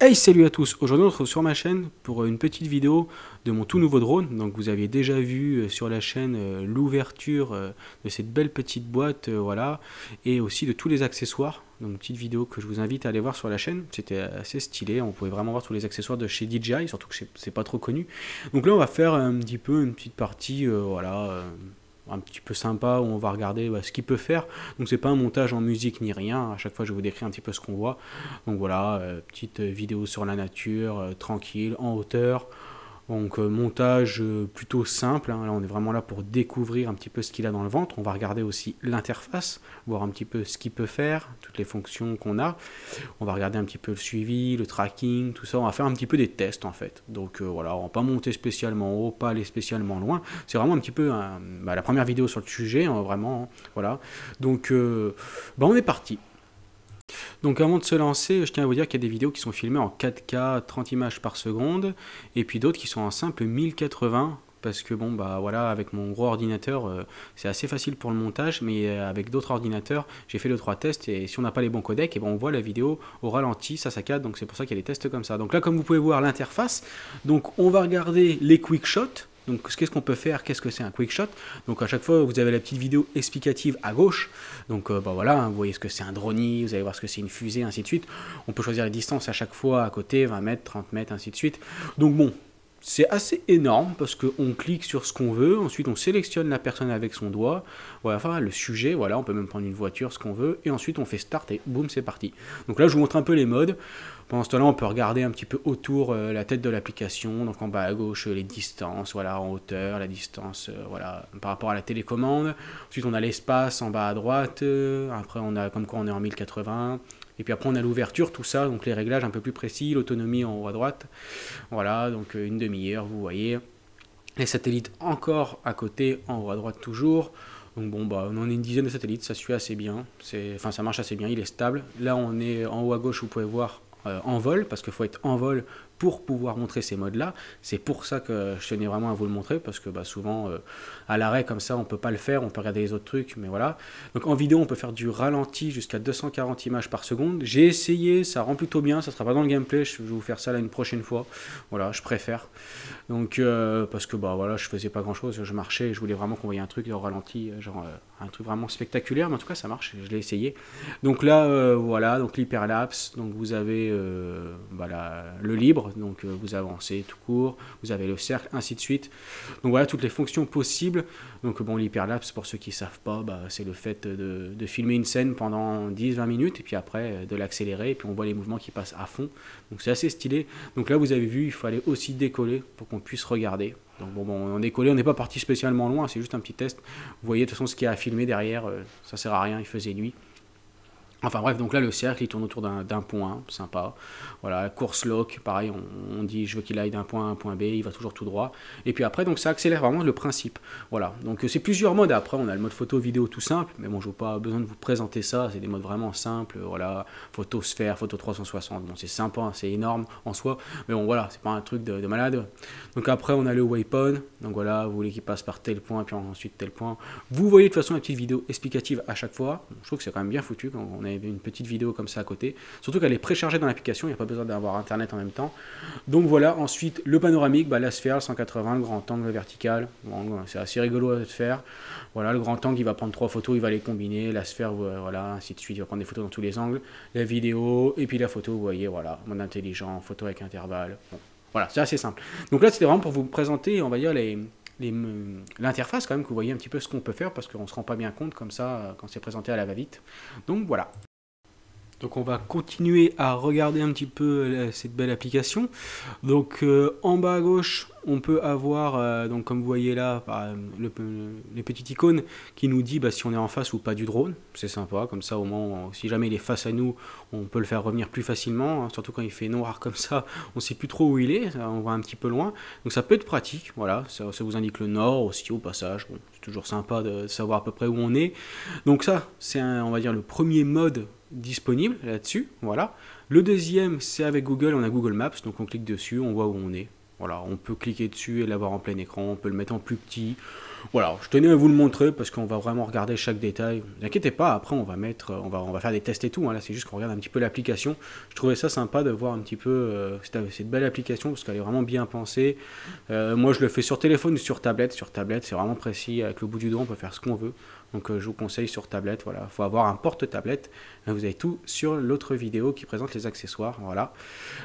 Hey, salut à tous! Aujourd'hui on se retrouve sur ma chaîne pour une petite vidéo de mon tout nouveau drone. Donc vous aviez déjà vu sur la chaîne l'ouverture de cette belle petite boîte, voilà, et aussi de tous les accessoires. Donc une petite vidéo que je vous invite à aller voir sur la chaîne. C'était assez stylé, on pouvait vraiment voir tous les accessoires de chez DJI, surtout que c'est pas trop connu. Donc là on va faire un petit peu une petite partie, voilà, un petit peu sympa où on va regarder ce qu'il peut faire. Donc c'est pas un montage en musique ni rien, à chaque fois je vous décris un petit peu ce qu'on voit. Donc voilà, petite vidéo sur la nature, tranquille, en hauteur. Donc montage plutôt simple, hein. Là on est vraiment là pour découvrir un petit peu ce qu'il a dans le ventre. On va regarder aussi l'interface, voir un petit peu ce qu'il peut faire, toutes les fonctions qu'on a. On va regarder un petit peu le suivi, le tracking, tout ça. On va faire un petit peu des tests en fait. Donc voilà, on va pas monter spécialement haut, pas aller spécialement loin. C'est vraiment un petit peu la première vidéo sur le sujet, hein, vraiment. Hein, voilà. Donc on est parti. Donc avant de se lancer, je tiens à vous dire qu'il y a des vidéos qui sont filmées en 4K, 30 images par seconde, et puis d'autres qui sont en simple 1080, parce que bon bah voilà, avec mon gros ordinateur c'est assez facile pour le montage, mais avec d'autres ordinateurs j'ai fait 2-3 tests, et si on n'a pas les bons codecs, et ben on voit la vidéo au ralenti, ça saccade, donc c'est pour ça qu'il y a des tests comme ça. Donc là, comme vous pouvez voir l'interface, donc on va regarder les quick shots. Donc qu'est-ce qu'on peut faire, qu'est-ce que c'est un quick shot? Donc à chaque fois vous avez la petite vidéo explicative à gauche. Donc voilà, hein, vous voyez ce que c'est un drone, vous allez voir ce que c'est une fusée, ainsi de suite. On peut choisir les distances à chaque fois à côté, 20 mètres, 30 mètres, ainsi de suite. Donc bon, c'est assez énorme parce qu'on clique sur ce qu'on veut, ensuite on sélectionne la personne avec son doigt, voilà, enfin le sujet, voilà, on peut même prendre une voiture, ce qu'on veut, et ensuite on fait start et boum, c'est parti. Donc là je vous montre un peu les modes. Pendant ce temps-là, on peut regarder un petit peu autour la tête de l'application, donc en bas à gauche les distances, voilà, en hauteur, la distance, voilà, par rapport à la télécommande. Ensuite on a l'espace en bas à droite, après on a comme quoi on est en 1080. Et puis après on a l'ouverture, tout ça, donc les réglages un peu plus précis, l'autonomie en haut à droite. Voilà, donc une demi-heure, vous voyez. Les satellites encore à côté, en haut à droite toujours. Donc bon, bah, on en a une dizaine de satellites, ça suit assez bien. Enfin, ça marche assez bien, il est stable. Là, on est en haut à gauche, vous pouvez voir en vol, parce qu'il faut être en vol pour pouvoir montrer ces modes-là. C'est pour ça que je tenais vraiment à vous le montrer, parce que souvent, à l'arrêt, comme ça, on ne peut pas le faire, on peut regarder les autres trucs, mais voilà. Donc en vidéo, on peut faire du ralenti jusqu'à 240 images par seconde. J'ai essayé, ça rend plutôt bien, ça ne sera pas dans le gameplay, je vais vous faire ça là une prochaine fois. Voilà, je préfère. Donc, parce que voilà, je faisais pas grand-chose, je marchais, je voulais vraiment qu'on voyait un truc au ralenti, genre un truc vraiment spectaculaire, mais en tout cas, ça marche, je l'ai essayé. Donc là, voilà, donc l'hyperlapse, donc vous avez voilà, le libre, donc vous avancez tout court, vous avez le cercle, ainsi de suite. Donc voilà toutes les fonctions possibles. Donc bon, l'hyperlapse, pour ceux qui ne savent pas, c'est le fait de filmer une scène pendant 10-20 minutes et puis après de l'accélérer et puis on voit les mouvements qui passent à fond. Donc c'est assez stylé. Donc là vous avez vu, il fallait aussi décoller pour qu'on puisse regarder. Donc bon, on décollait, on n'est pas parti spécialement loin, c'est juste un petit test. Vous voyez de toute façon ce qu'il y a à filmer derrière, ça sert à rien, il faisait nuit. Enfin bref, donc là le cercle il tourne autour d'un point, sympa. Voilà, course lock, pareil, on dit je veux qu'il aille d'un point A à un point B, il va toujours tout droit. Et puis après, donc ça accélère vraiment le principe. Voilà, donc c'est plusieurs modes. Après, on a le mode photo, vidéo tout simple, mais bon, je n'ai pas besoin de vous présenter ça, c'est des modes vraiment simples. Voilà, photo sphère, photo 360, bon, c'est sympa, hein, c'est énorme en soi, mais bon, voilà, c'est pas un truc de malade. Donc après, on a le waypoint, donc voilà, vous voulez qu'il passe par tel point, puis ensuite tel point. Vous voyez de toute façon la petite vidéo explicative à chaque fois. Bon, je trouve que c'est quand même bien foutu quand on a une petite vidéo comme ça à côté, surtout qu'elle est préchargée dans l'application, il n'y a pas besoin d'avoir internet en même temps. Donc voilà, ensuite le panoramique, la sphère, le 180, le grand angle, le vertical, bon, c'est assez rigolo à faire. Voilà, le grand angle il va prendre 3 photos, il va les combiner, la sphère, voilà, ainsi de suite, il va prendre des photos dans tous les angles, la vidéo, et puis la photo, vous voyez, voilà, mode intelligent, photo avec intervalle, bon, voilà, c'est assez simple. Donc là c'était vraiment pour vous présenter, on va dire, l'interface quand même, que vous voyez un petit peu ce qu'on peut faire, parce qu'on ne se rend pas bien compte comme ça quand c'est présenté à la va-vite. Donc voilà. Donc on va continuer à regarder un petit peu cette belle application. Donc en bas à gauche, on peut avoir, donc comme vous voyez là, les petites icônes qui nous dit si on est en face ou pas du drone. C'est sympa, comme ça au moins, si jamais il est face à nous, on peut le faire revenir plus facilement. Hein, surtout quand il fait noir comme ça, on ne sait plus trop où il est, on voit un petit peu loin. Donc ça peut être pratique, voilà, ça vous indique le nord aussi au passage. Bon, c'est toujours sympa de savoir à peu près où on est. Donc ça, c'est on va dire le premier mode disponible là-dessus, voilà. Le deuxième, c'est avec Google, on a Google Maps, donc on clique dessus, on voit où on est. Voilà, on peut cliquer dessus et l'avoir en plein écran, on peut le mettre en plus petit. Voilà, je tenais à vous le montrer parce qu'on va vraiment regarder chaque détail. Ne vous inquiétez pas, après on va faire des tests et tout, hein. Là c'est juste qu'on regarde un petit peu l'application. Je trouvais ça sympa de voir un petit peu cette belle application parce qu'elle est vraiment bien pensée. Moi je le fais sur téléphone ou sur tablette. Sur tablette c'est vraiment précis, avec le bout du doigt on peut faire ce qu'on veut. Donc je vous conseille sur tablette, voilà. Il faut avoir un porte-tablette. Vous avez tout sur l'autre vidéo qui présente les accessoires, voilà.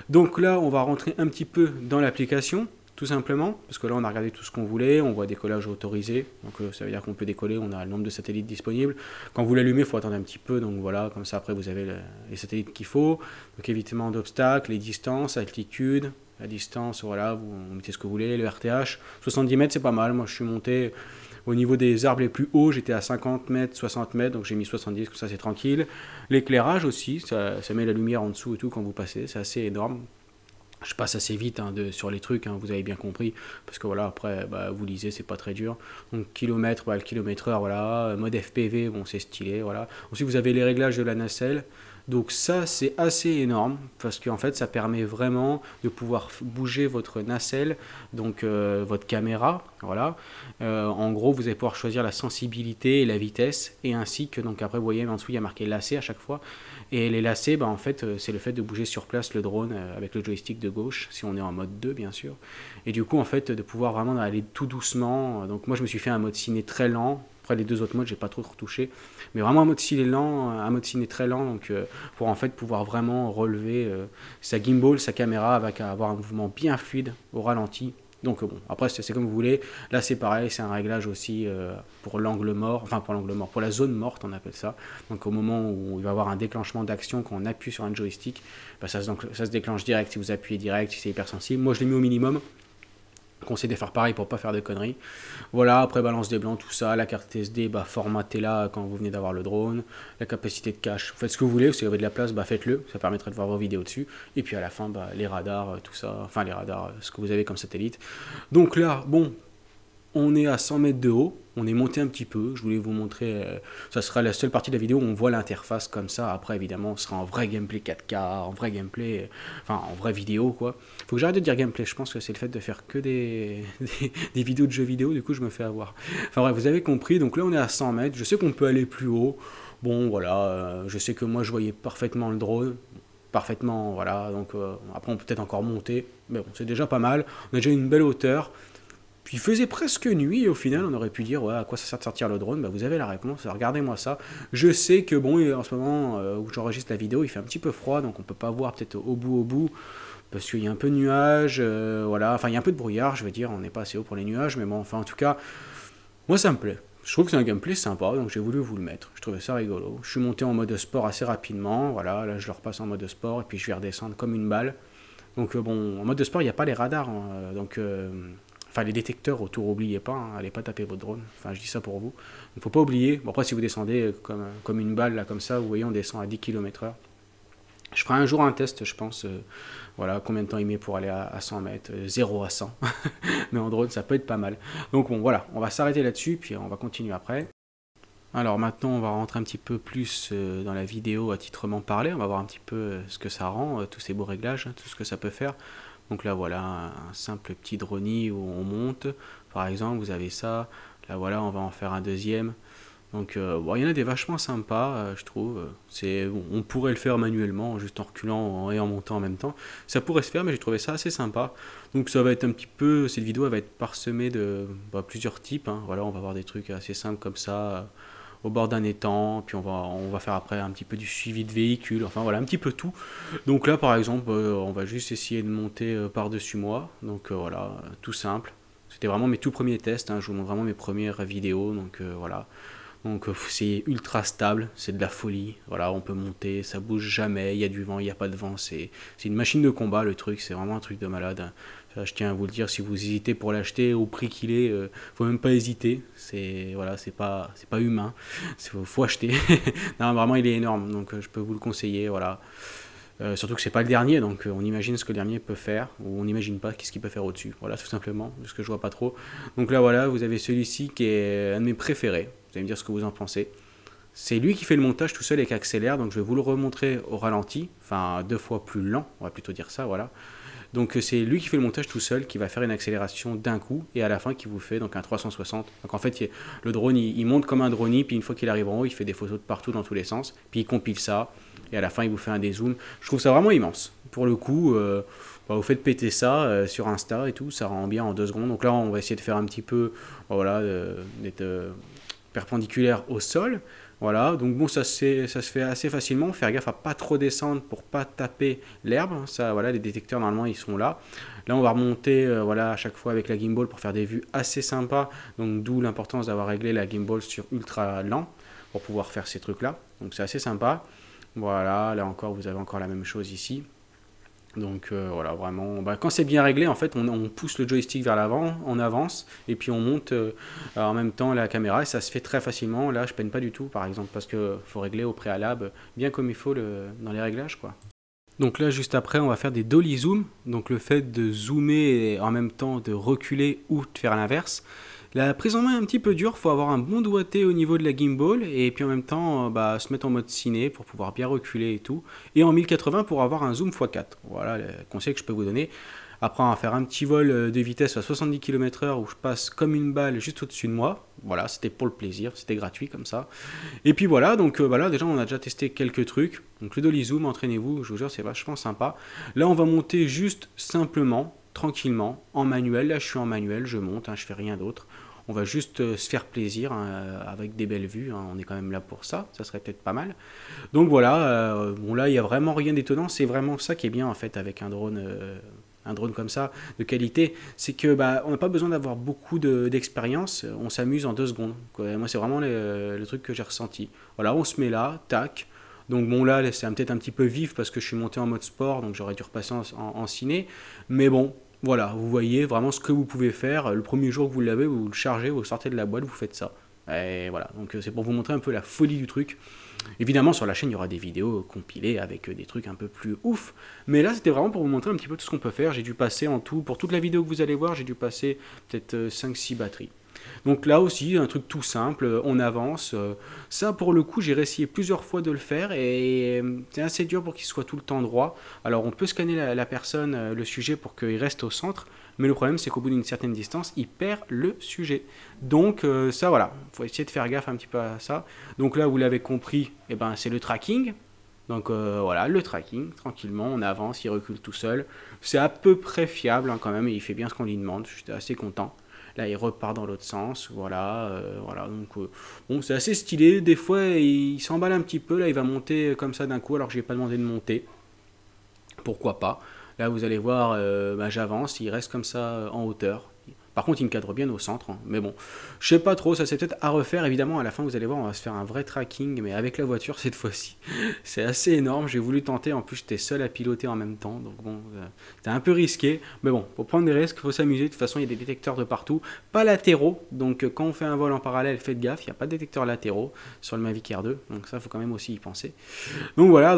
Donc là on va rentrer un petit peu dans l'application. Tout simplement, parce que là on a regardé tout ce qu'on voulait, on voit décollage autorisé, donc ça veut dire qu'on peut décoller, on a le nombre de satellites disponibles. Quand vous l'allumez, il faut attendre un petit peu, donc voilà, comme ça après vous avez les satellites qu'il faut. Donc évitement d'obstacles, les distances, altitude, la distance, voilà, vous mettez ce que vous voulez, le RTH. 70 mètres c'est pas mal, moi je suis monté au niveau des arbres les plus hauts, j'étais à 50 mètres, 60 mètres, donc j'ai mis 70, comme ça c'est tranquille. L'éclairage aussi, ça met la lumière en dessous et tout quand vous passez, c'est assez énorme. Je passe assez vite hein, sur les trucs, hein, vous avez bien compris, parce que voilà, après, bah, vous lisez, c'est pas très dur. Donc kilomètre, bah, le kilomètre heure, voilà, mode FPV, bon, c'est stylé, voilà. Ensuite, vous avez les réglages de la nacelle. Donc ça, c'est assez énorme, parce qu'en fait, ça permet vraiment de pouvoir bouger votre nacelle, donc votre caméra, voilà. En gros, vous allez pouvoir choisir la sensibilité et la vitesse, et ainsi que, donc après, vous voyez, en dessous, il y a marqué lacet à chaque fois. Et les lacets, bah, en fait, c'est le fait de bouger sur place le drone avec le joystick de gauche, si on est en mode 2, bien sûr. Et du coup, en fait, de pouvoir vraiment aller tout doucement. Donc moi, je me suis fait un mode ciné très lent. Après, les deux autres modes, j'ai pas trop retouché. Mais vraiment un mode ciné lent, un mode ciné très lent, donc pour en fait pouvoir vraiment relever sa gimbal, sa caméra, avec avoir un mouvement bien fluide au ralenti. Donc bon, après c'est comme vous voulez. Là c'est pareil, c'est un réglage aussi pour l'angle mort, enfin pour l'angle mort, pour la zone morte on appelle ça. Donc au moment où il va y avoir un déclenchement d'action, quand on appuie sur un joystick, bah, ça se déclenche direct si vous appuyez direct, si c'est hypersensible. Moi je l'ai mis au minimum. Conseil de faire pareil pour pas faire de conneries. Voilà, après balance des blancs, tout ça, la carte SD, bah, formatez-la quand vous venez d'avoir le drone, la capacité de cache, faites ce que vous voulez, si vous avez de la place, bah, faites-le, ça permettrait de voir vos vidéos dessus, et puis à la fin, bah, les radars, tout ça, enfin les radars, ce que vous avez comme satellite. Donc là, bon, on est à 100 mètres de haut, on est monté un petit peu, je voulais vous montrer, ça sera la seule partie de la vidéo où on voit l'interface comme ça, après évidemment ce sera en vrai gameplay 4K, en vrai gameplay, enfin en vraie vidéo quoi. Faut que j'arrête de dire gameplay, je pense que c'est le fait de faire que des vidéos de jeux vidéo, du coup je me fais avoir. Enfin bref, vous avez compris, donc là on est à 100 mètres, je sais qu'on peut aller plus haut, bon voilà, je sais que moi je voyais parfaitement le drone, parfaitement, voilà, donc après on peut peut-être encore monter, mais bon c'est déjà pas mal, on a déjà une belle hauteur. Puis il faisait presque nuit et au final on aurait pu dire ouais, à quoi ça sert de sortir le drone, bah, vous avez la réponse, regardez-moi ça. Je sais que bon en ce moment où j'enregistre la vidéo il fait un petit peu froid donc on peut pas voir peut-être au bout parce qu'il y a un peu de nuages, voilà, enfin il y a un peu de brouillard je veux dire, on n'est pas assez haut pour les nuages mais bon enfin en tout cas moi ça me plaît. Je trouve que c'est un gameplay sympa donc j'ai voulu vous le mettre, je trouvais ça rigolo. Je suis monté en mode sport assez rapidement, voilà, là je le repasse en mode sport et puis je vais redescendre comme une balle. Donc bon en mode sport il n'y a pas les radars hein, donc... Enfin, les détecteurs autour, oubliez pas, hein, allez pas taper votre drone. Enfin, je dis ça pour vous. Il ne faut pas oublier. Bon, après, si vous descendez comme une balle, là, comme ça, vous voyez, on descend à 10 km/h. Je ferai un jour un test, je pense. Voilà, combien de temps il met pour aller à 100 mètres. 0 à 100. Mais en drone, ça peut être pas mal. Donc, bon, voilà, on va s'arrêter là-dessus, puis on va continuer après. Alors maintenant, on va rentrer un petit peu plus dans la vidéo à titrement parlé. On va voir un petit peu ce que ça rend, tous ces beaux réglages, tout ce que ça peut faire. Donc là, voilà, un simple petit drone où on monte. Par exemple, vous avez ça. Là, voilà, on va en faire un deuxième. Donc, bon, il y en a des vachement sympas, je trouve. Bon, on pourrait le faire manuellement, juste en reculant et en montant en même temps. Ça pourrait se faire, mais j'ai trouvé ça assez sympa. Donc, ça va être un petit peu... Cette vidéo, elle va être parsemée de plusieurs types. Hein. Voilà, on va voir des trucs assez simples comme ça, au bord d'un étang. Puis, on va faire après un petit peu du suivi de véhicules. Enfin, voilà, un petit peu tout. Donc là, par exemple, on va juste essayer de monter par-dessus moi. Donc, voilà, tout simple. C'était vraiment mes tout premiers tests. Hein. Je vous montre vraiment mes premières vidéos. Donc, voilà. Donc c'est ultra stable, c'est de la folie, voilà, on peut monter, ça bouge jamais, il y a du vent, il n'y a pas de vent, c'est une machine de combat le truc, c'est vraiment un truc de malade. Je tiens à vous le dire, si vous hésitez pour l'acheter au prix qu'il est, faut même pas hésiter, voilà, c'est pas humain, faut acheter. Non, vraiment il est énorme, donc je peux vous le conseiller, voilà. Surtout que c'est pas le dernier, donc on imagine ce que le dernier peut faire, ou on n'imagine pas qu'est-ce qu'il peut faire au-dessus. Voilà, tout simplement, parce que je vois pas trop. Donc là, voilà, vous avez celui-ci qui est un de mes préférés. Vous allez me dire ce que vous en pensez. c'est lui qui fait le montage tout seul et qui accélère, donc je vais vous le remontrer au ralenti, enfin 2 fois plus lent, on va plutôt dire ça, voilà. Donc c'est lui qui fait le montage tout seul, qui va faire une accélération d'un coup, et à la fin qui vous fait donc un 360. Donc en fait, le drone, il monte comme un drone, puis une fois qu'il arrive en haut, il fait des photos de partout dans tous les sens, puis il compile ça, et à la fin, il vous fait un dézoom. Je trouve ça vraiment immense. Pour le coup, vous faites péter ça sur Insta et tout, ça rend bien en 2 secondes. Donc là, on va essayer de faire un petit peu, voilà, d'être perpendiculaire au sol. Voilà, donc bon, ça se fait assez facilement. Faire gaffe à pas trop descendre pour pas taper l'herbe. Ça, voilà, les détecteurs normalement ils sont là. Là, on va remonter, voilà, à chaque fois avec la gimbal pour faire des vues assez sympas. Donc d'où l'importance d'avoir réglé la gimbal sur ultra lent pour pouvoir faire ces trucs-là. Donc c'est assez sympa. Voilà, là encore, vous avez encore la même chose ici. Donc voilà, vraiment, quand c'est bien réglé, en fait, on pousse le joystick vers l'avant, on avance, et puis on monte en même temps la caméra, et ça se fait très facilement. Là, je peine pas du tout, par exemple, parce qu'il faut régler au préalable, bien comme il faut dans les réglages, quoi. Donc là, juste après, on va faire des dolly zoom, donc le fait de zoomer et en même temps de reculer ou de faire l'inverse. La prise en main est un petit peu dure, il faut avoir un bon doigté au niveau de la gimbal et puis en même temps se mettre en mode ciné pour pouvoir bien reculer et tout. Et en 1080 pour avoir un zoom x4. Voilà le conseil que je peux vous donner. Après, on va faire un petit vol de vitesse à 70 km/h où je passe comme une balle juste au-dessus de moi. Voilà, c'était pour le plaisir, c'était gratuit comme ça. Et puis voilà, donc voilà, déjà on a déjà testé quelques trucs. Donc le dolly zoom, entraînez-vous, je vous jure, c'est vachement sympa. Là, on va monter juste simplement, tranquillement, en manuel. Là, je suis en manuel, je monte, je fais rien d'autre. On va juste se faire plaisir avec des belles vues, on est quand même là pour ça, ça serait peut-être pas mal. Donc voilà, bon là il n'y a vraiment rien d'étonnant, c'est vraiment ça qui est bien en fait avec un drone comme ça de qualité, c'est que on n'a pas besoin d'avoir beaucoup d'expérience, on s'amuse en 2 secondes. Quoi. Moi c'est vraiment le truc que j'ai ressenti. Voilà, on se met là, tac. Donc bon là c'est peut-être un petit peu vif parce que je suis monté en mode sport, donc j'aurais dû repasser en ciné, mais bon. Voilà, vous voyez vraiment ce que vous pouvez faire. Le premier jour que vous l'avez, vous le chargez, vous sortez de la boîte, vous faites ça. Et voilà, donc c'est pour vous montrer un peu la folie du truc. Évidemment, sur la chaîne, il y aura des vidéos compilées avec des trucs un peu plus ouf. Mais là, c'était vraiment pour vous montrer un petit peu tout ce qu'on peut faire. J'ai dû passer en tout, pour toute la vidéo que vous allez voir, j'ai dû passer peut-être 5-6 batteries. Donc là aussi, un truc tout simple, on avance. Ça, pour le coup, j'ai réessayé plusieurs fois de le faire et c'est assez dur pour qu'il soit tout le temps droit. Alors, on peut scanner la personne, le sujet, pour qu'il reste au centre. Mais le problème, c'est qu'au bout d'une certaine distance, il perd le sujet. Donc ça, voilà, il faut essayer de faire gaffe un petit peu à ça. Donc là, vous l'avez compris, c'est le tracking. Donc voilà, le tracking, tranquillement, on avance, il recule tout seul. C'est à peu près fiable quand même, et il fait bien ce qu'on lui demande, j'étais assez content. Là, il repart dans l'autre sens, voilà, voilà. Donc bon, c'est assez stylé. Des fois, il s'emballe un petit peu. Là, il va monter comme ça d'un coup, alors que je n'ai pas demandé de monter. Pourquoi pas? Là, vous allez voir, j'avance, il reste comme ça en hauteur. Par contre, il me cadre bien au centre, mais bon, je sais pas trop, ça c'est peut-être à refaire. Évidemment, à la fin, vous allez voir, on va se faire un vrai tracking, mais avec la voiture cette fois-ci. C'est assez énorme, j'ai voulu tenter, en plus j'étais seul à piloter en même temps, donc bon, c'était un peu risqué. Mais bon, pour prendre des risques, il faut s'amuser. De toute façon, il y a des détecteurs de partout, pas latéraux, donc quand on fait un vol en parallèle, faites gaffe, il n'y a pas de détecteurs latéraux sur le Mavic Air 2, donc ça, il faut quand même aussi y penser. Donc voilà,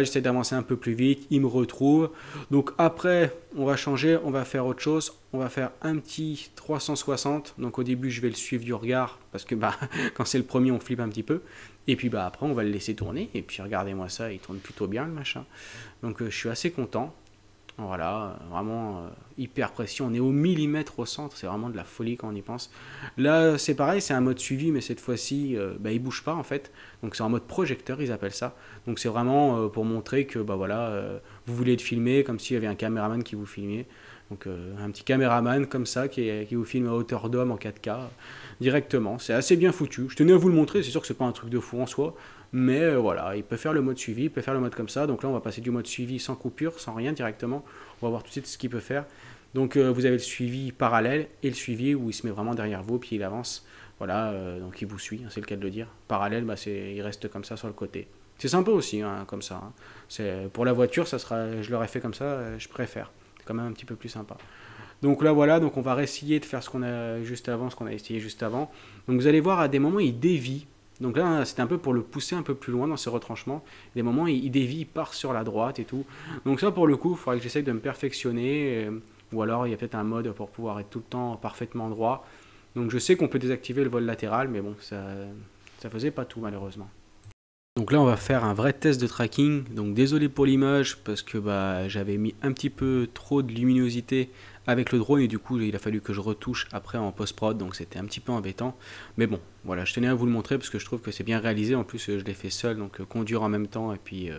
j'essaie d'avancer un peu plus vite, il me retrouve. Donc après, on va changer, on va faire autre chose. On va faire un petit 360. Donc au début, je vais le suivre du regard parce que quand c'est le premier, on flippe un petit peu. Et puis après, on va le laisser tourner. Et puis regardez-moi ça, il tourne plutôt bien le machin. Donc je suis assez content. Voilà, vraiment hyper précis. On est au millimètre au centre, c'est vraiment de la folie quand on y pense. Là, c'est pareil, c'est un mode suivi, mais cette fois-ci, il bouge pas en fait. Donc c'est en mode projecteur, ils appellent ça. Donc c'est vraiment pour montrer que vous voulez être filmé comme s'il y avait un caméraman qui vous filmait. Donc un petit caméraman comme ça qui vous filme à hauteur d'homme en 4K directement. C'est assez bien foutu. Je tenais à vous le montrer, c'est sûr que c'est pas un truc de fou en soi. Mais voilà, il peut faire le mode suivi, il peut faire le mode comme ça. Donc là, on va passer du mode suivi sans coupure, sans rien directement. On va voir tout de suite ce qu'il peut faire. Donc vous avez le suivi parallèle et le suivi où il se met vraiment derrière vous, puis il avance. Voilà, donc il vous suit, c'est le cas de le dire. Parallèle, il reste comme ça sur le côté. C'est sympa aussi, comme ça. Pour la voiture, je l'aurais fait comme ça, je préfère. C'est quand même un petit peu plus sympa. Donc là, voilà, donc on va réessayer de faire ce qu'on a juste avant, ce qu'on a essayé juste avant. Donc vous allez voir, à des moments, il dévie. Donc là, c'était un peu pour le pousser un peu plus loin dans ses retranchements. Des moments, il dévie, il part sur la droite et tout. Donc ça, pour le coup, il faudrait que j'essaye de me perfectionner. Ou alors, il y a peut-être un mode pour pouvoir être tout le temps parfaitement droit. Donc je sais qu'on peut désactiver le vol latéral, mais bon, ça ça faisait pas tout malheureusement. Donc là on va faire un vrai test de tracking, donc désolé pour l'image parce que bah, j'avais mis un petit peu trop de luminosité avec le drone et du coup il a fallu que je retouche après en post-prod, donc c'était un petit peu embêtant. Mais bon, voilà, je tenais à vous le montrer parce que je trouve que c'est bien réalisé, en plus je l'ai fait seul, donc conduire en même temps et puis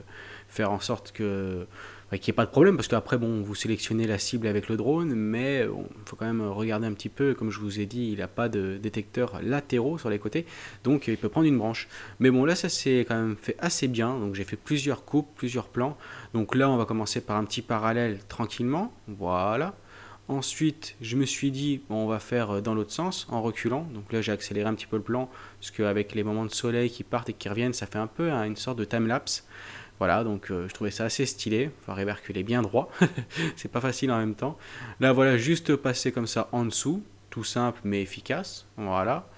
faire en sorte que qu'il n'y ait pas de problème, parce qu'après bon, vous sélectionnez la cible avec le drone, mais il faut quand même regarder un petit peu, comme je vous ai dit, il n'a pas de détecteurs latéraux sur les côtés, donc il peut prendre une branche. Mais bon, là ça s'est quand même fait assez bien, donc j'ai fait plusieurs coupes, plusieurs plans. Donc là on va commencer par un petit parallèle tranquillement, voilà. Ensuite, je me suis dit, bon, on va faire dans l'autre sens, en reculant. Donc là, j'ai accéléré un petit peu le plan, parce qu'avec les moments de soleil qui partent et qui reviennent, ça fait un peu une sorte de time-lapse. Voilà, donc je trouvais ça assez stylé. Il faut arriver à reculer bien droit. C'est pas facile en même temps. Là, voilà, juste passer comme ça en dessous. Tout simple, mais efficace. Voilà.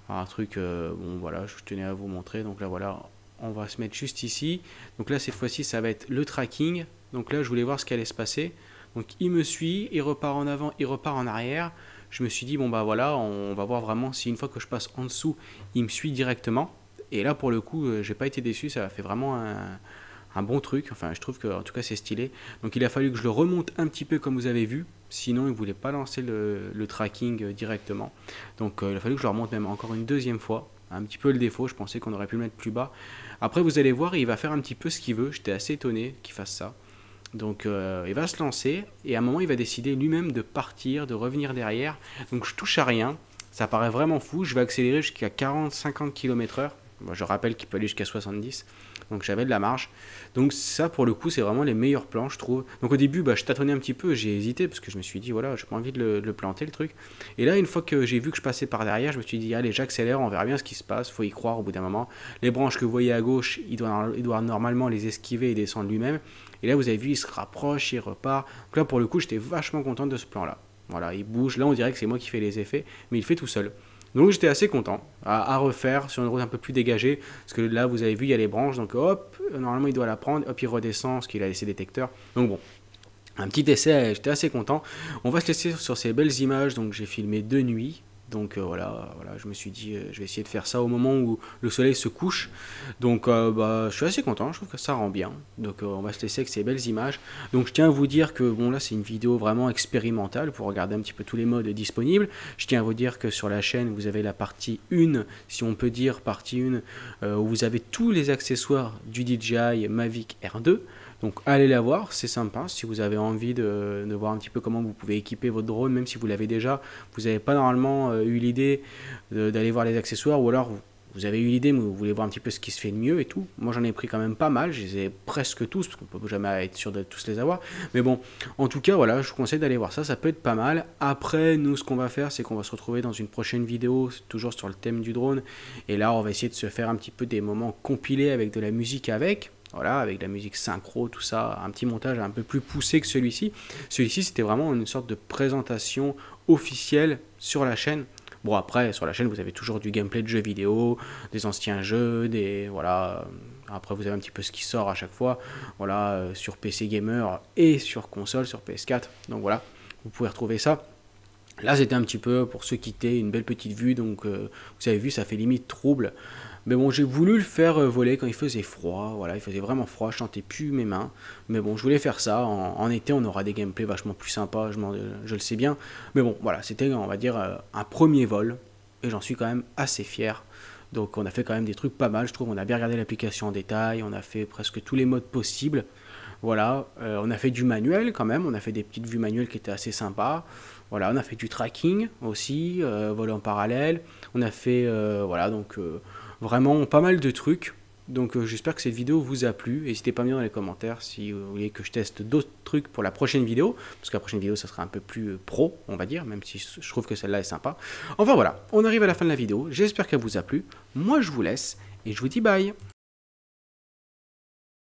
Alors, un truc, bon, voilà, je tenais à vous montrer. Donc là, voilà, on va se mettre juste ici. Donc là, cette fois-ci, ça va être le tracking. Donc là, je voulais voir ce qui allait se passer. Donc il me suit, il repart en avant, il repart en arrière. Je me suis dit, bon bah voilà, on va voir vraiment si une fois que je passe en dessous, il me suit directement. Et là pour le coup, j'ai pas été déçu, ça a fait vraiment un bon truc. Enfin, je trouve que en tout cas c'est stylé. Donc il a fallu que je le remonte un petit peu comme vous avez vu. Sinon il voulait pas lancer le tracking directement. Donc il a fallu que je le remonte même encore une deuxième fois. Un petit peu le défaut, je pensais qu'on aurait pu le mettre plus bas. Après vous allez voir, il va faire un petit peu ce qu'il veut. J'étais assez étonné qu'il fasse ça. Donc il va se lancer et à un moment il va décider lui-même de partir, de revenir derrière. Donc je touche à rien, ça paraît vraiment fou, je vais accélérer jusqu'à 40-50 km/h. Bon, je rappelle qu'il peut aller jusqu'à 70, donc j'avais de la marge. Donc ça pour le coup c'est vraiment les meilleurs plans je trouve. Donc au début bah, je tâtonnais un petit peu, j'ai hésité parce que je me suis dit voilà, j'ai pas envie de le planter le truc. Et là une fois que j'ai vu que je passais par derrière, je me suis dit allez j'accélère, on verra bien ce qui se passe, faut y croire au bout d'un moment. Les branches que vous voyez à gauche, il doit normalement les esquiver et descendre lui-même. Et là vous avez vu il se rapproche, il repart. Donc là pour le coup j'étais vachement content de ce plan là. Voilà, il bouge, là on dirait que c'est moi qui fais les effets, mais il fait tout seul. Donc j'étais assez content à refaire sur une route un peu plus dégagée, parce que là vous avez vu il y a les branches, donc hop, normalement il doit la prendre, hop il redescend, parce qu'il a laissé détecteur. Donc bon, un petit essai, j'étais assez content. On va se laisser sur ces belles images, donc j'ai filmé de nuit. Donc voilà, je me suis dit, je vais essayer de faire ça au moment où le soleil se couche. Donc bah, je suis assez content, je trouve que ça rend bien. Donc on va se laisser avec ces belles images. Donc je tiens à vous dire que bon là c'est une vidéo vraiment expérimentale pour regarder un petit peu tous les modes disponibles. Je tiens à vous dire que sur la chaîne vous avez la partie 1, si on peut dire partie 1, où vous avez tous les accessoires du DJI Mavic R2. Donc allez la voir, c'est sympa, si vous avez envie de voir un petit peu comment vous pouvez équiper votre drone, même si vous l'avez déjà, vous n'avez pas normalement eu l'idée d'aller voir les accessoires, ou alors vous avez eu l'idée mais vous voulez voir un petit peu ce qui se fait de mieux et tout. Moi j'en ai pris quand même pas mal, je les ai presque tous, parce qu'on ne peut jamais être sûr de tous les avoir. Mais bon, en tout cas voilà, je vous conseille d'aller voir ça, ça peut être pas mal. Après nous ce qu'on va faire c'est qu'on va se retrouver dans une prochaine vidéo, toujours sur le thème du drone. Et là on va essayer de se faire un petit peu des moments compilés avec de la musique avec. Voilà, avec la musique synchro, tout ça, un petit montage un peu plus poussé que celui-ci. Celui-ci, c'était vraiment une sorte de présentation officielle sur la chaîne. Bon, après, sur la chaîne, vous avez toujours du gameplay de jeux vidéo, des anciens jeux, voilà. Après, vous avez un petit peu ce qui sort à chaque fois, voilà, sur PC Gamer et sur console, sur PS4. Donc voilà, vous pouvez retrouver ça. Là, c'était un petit peu, pour ceux qui étaient, une belle petite vue, donc vous avez vu, ça fait limite trouble. Mais bon, j'ai voulu le faire voler quand il faisait froid, voilà, il faisait vraiment froid, je sentais plus mes mains. Mais bon, je voulais faire ça, en été on aura des gameplays vachement plus sympas, je le sais bien. Mais bon, voilà, c'était, on va dire, un premier vol, et j'en suis quand même assez fier. Donc on a fait quand même des trucs pas mal, je trouve, on a bien regardé l'application en détail, on a fait presque tous les modes possibles. Voilà, on a fait du manuel quand même, on a fait des petites vues manuelles qui étaient assez sympas. Voilà, on a fait du tracking aussi, vol en parallèle. On a fait, voilà, donc vraiment pas mal de trucs. Donc j'espère que cette vidéo vous a plu. N'hésitez pas à me dire dans les commentaires si vous voulez que je teste d'autres trucs pour la prochaine vidéo. Parce que la prochaine vidéo, ça sera un peu plus pro, on va dire, même si je trouve que celle-là est sympa. Enfin voilà, on arrive à la fin de la vidéo. J'espère qu'elle vous a plu. Moi, je vous laisse et je vous dis bye.